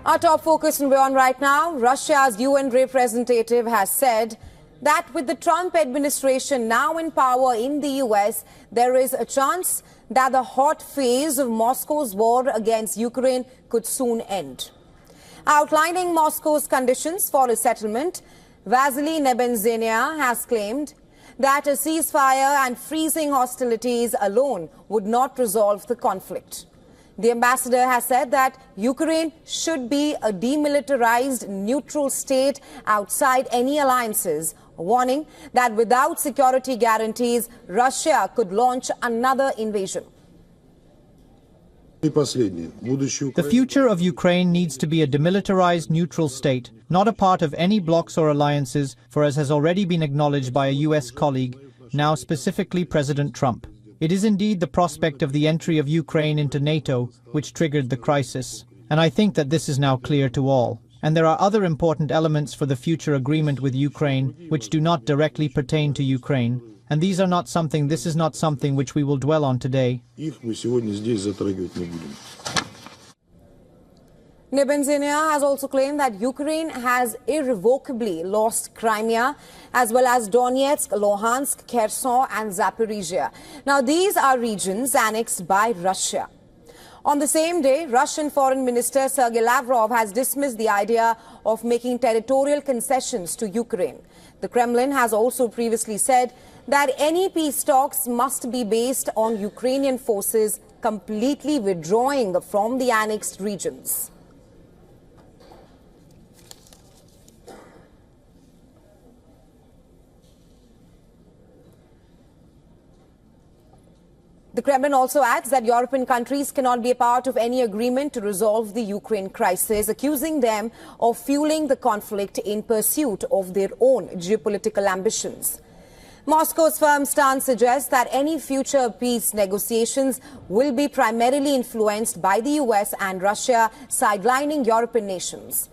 Our top focus in WION right now, Russia's UN representative has said that with the Trump administration now in power in the US, there is a chance that the hot phase of Moscow's war against Ukraine could soon end. Outlining Moscow's conditions for a settlement, Vasily Nebenzia has claimed that a ceasefire and freezing hostilities alone would not resolve the conflict. The ambassador has said that Ukraine should be a demilitarized neutral state outside any alliances, warning that without security guarantees, Russia could launch another invasion. The future of Ukraine needs to be a demilitarized neutral state, not a part of any blocs or alliances, for as has already been acknowledged by a US colleague, now specifically President Trump. It is indeed the prospect of the entry of Ukraine into NATO which triggered the crisis. And I think that this is now clear to all. And there are other important elements for the future agreement with Ukraine which do not directly pertain to Ukraine. And this is not something which we will dwell on today. Nebenzia has also claimed that Ukraine has irrevocably lost Crimea, as well as Donetsk, Luhansk, Kherson and Zaporizhia. Now, these are regions annexed by Russia. On the same day, Russian Foreign Minister Sergei Lavrov has dismissed the idea of making territorial concessions to Ukraine. The Kremlin has also previously said that any peace talks must be based on Ukrainian forces completely withdrawing from the annexed regions. The Kremlin also adds that European countries cannot be a part of any agreement to resolve the Ukraine crisis, accusing them of fueling the conflict in pursuit of their own geopolitical ambitions. Moscow's firm stance suggests that any future peace negotiations will be primarily influenced by the US and Russia, sidelining European nations.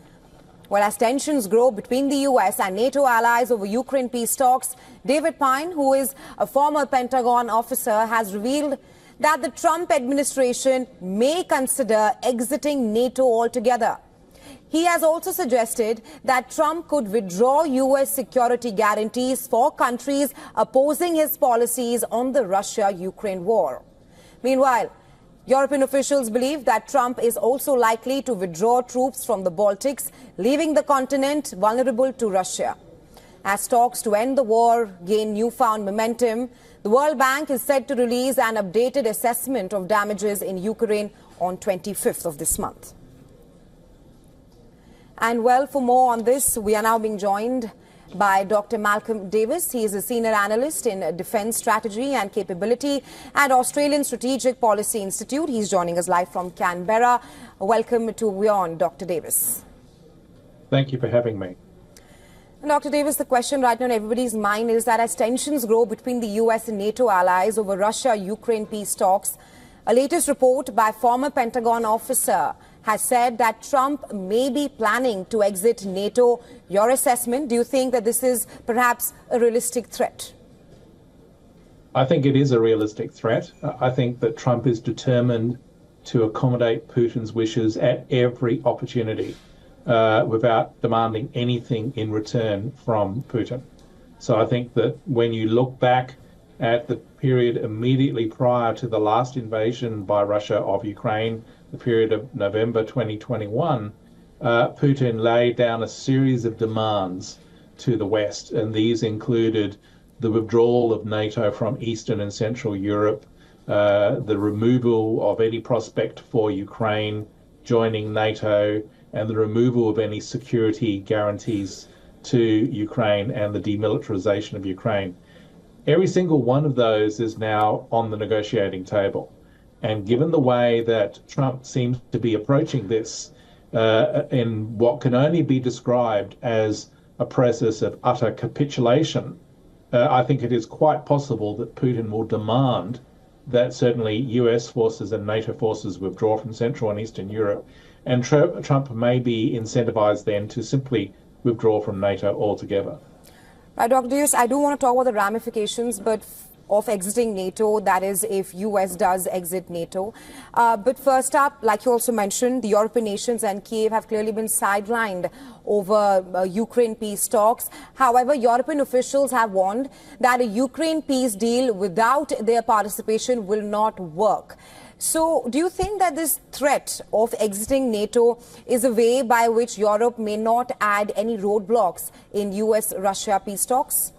Well, as tensions grow between the US and NATO allies over Ukraine peace talks, David Pine, who is a former Pentagon officer, has revealed that the Trump administration may consider exiting NATO altogether. He has also suggested that Trump could withdraw US security guarantees for countries opposing his policies on the Russia-Ukraine war. Meanwhile, European officials believe that Trump is also likely to withdraw troops from the Baltics, leaving the continent vulnerable to Russia. As talks to end the war gain newfound momentum, the World Bank is set to release an updated assessment of damages in Ukraine on 25th of this month. And well, for more on this, we are now being joined by Dr. Malcolm Davis. He is a senior analyst in defense strategy and capability at Australian Strategic Policy Institute. He's joining us live from Canberra. Welcome to WION, Dr. Davis. Thank you for having me. Dr. Davis, the question right now in everybody's mind is that as tensions grow between the US and NATO allies over Russia-Ukraine peace talks, a latest report by former Pentagon officer has said that Trump may be planning to exit NATO. Your assessment, do you think that this is perhaps a realistic threat? I think it is a realistic threat. I think that Trump is determined to accommodate Putin's wishes at every opportunity without demanding anything in return from Putin. So I think that when you look back at the period immediately prior to the last invasion by Russia of Ukraine, the period of November 2021, Putin laid down a series of demands to the West, and these included the withdrawal of NATO from Eastern and Central Europe, the removal of any prospect for Ukraine joining NATO, and the removal of any security guarantees to Ukraine and the demilitarization of Ukraine. Every single one of those is now on the negotiating table. And given the way that Trump seems to be approaching this in what can only be described as a process of utter capitulation, I think it is quite possible that Putin will demand that certainly US forces and NATO forces withdraw from Central and Eastern Europe. And Trump may be incentivized then to simply withdraw from NATO altogether. Right, Dr. Davis, I do want to talk about the ramifications, but of exiting NATO, that is, if US does exit NATO. But first up, like you also mentioned, the European nations and Kiev have clearly been sidelined over Ukraine peace talks. However, European officials have warned that a Ukraine peace deal without their participation will not work. So do you think that this threat of exiting NATO is a way by which Europe may not add any roadblocks in US-Russia peace talks?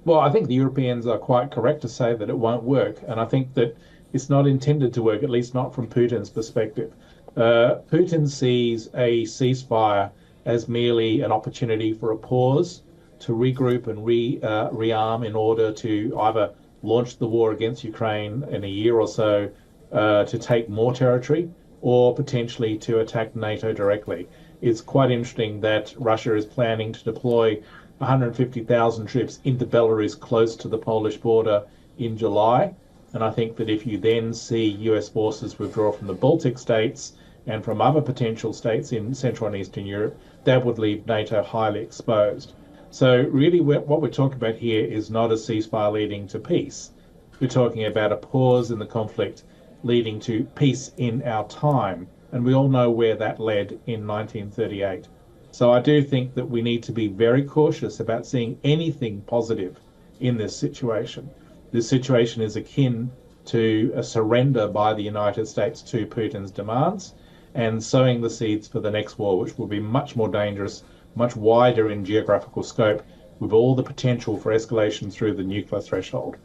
Well, I think the Europeans are quite correct to say that it won't work. And I think that it's not intended to work, at least not from Putin's perspective. Putin sees a ceasefire as merely an opportunity for a pause to regroup and rearm in order to either launch the war against Ukraine in a year or so to take more territory or potentially to attack NATO directly. It's quite interesting that Russia is planning to deploy 150,000 troops into Belarus close to the Polish border in July. And I think that if you then see US forces withdraw from the Baltic states and from other potential states in Central and Eastern Europe, that would leave NATO highly exposed. So really what we're talking about here is not a ceasefire leading to peace. We're talking about a pause in the conflict leading to peace in our time. And we all know where that led in 1938. So I do think that we need to be very cautious about seeing anything positive in this situation. This situation is akin to a surrender by the United States to Putin's demands and sowing the seeds for the next war, which will be much more dangerous, much wider in geographical scope, with all the potential for escalation through the nuclear threshold.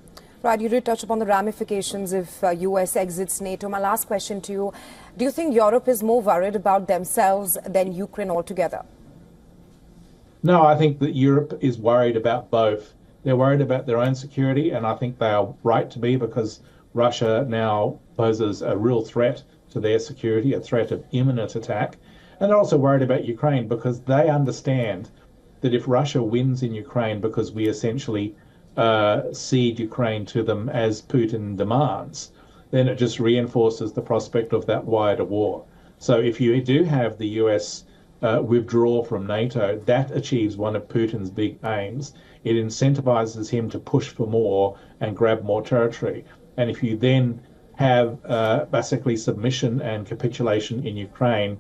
Right, you did touch upon the ramifications if US exits NATO. My last question to you, do you think Europe is more worried about themselves than Ukraine altogether? No, I think that Europe is worried about both. They're worried about their own security, and I think they are right to be, because Russia now poses a real threat to their security, a threat of imminent attack. And they're also worried about Ukraine because they understand that if Russia wins in Ukraine because we essentially cede Ukraine to them as Putin demands, then it just reinforces the prospect of that wider war. So if you do have the US withdraw from NATO, that achieves one of Putin's big aims. It incentivizes him to push for more and grab more territory. And if you then have basically submission and capitulation in Ukraine,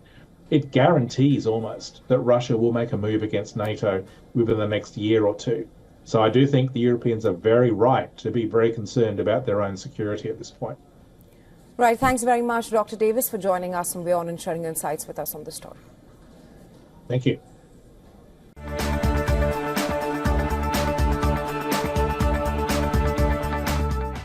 it guarantees almost that Russia will make a move against NATO within the next year or two. So I do think the Europeans are very right to be very concerned about their own security at this point. Right. Thanks very much, Dr. Davis, for joining us on WION and sharing insights with us on this story. Thank you.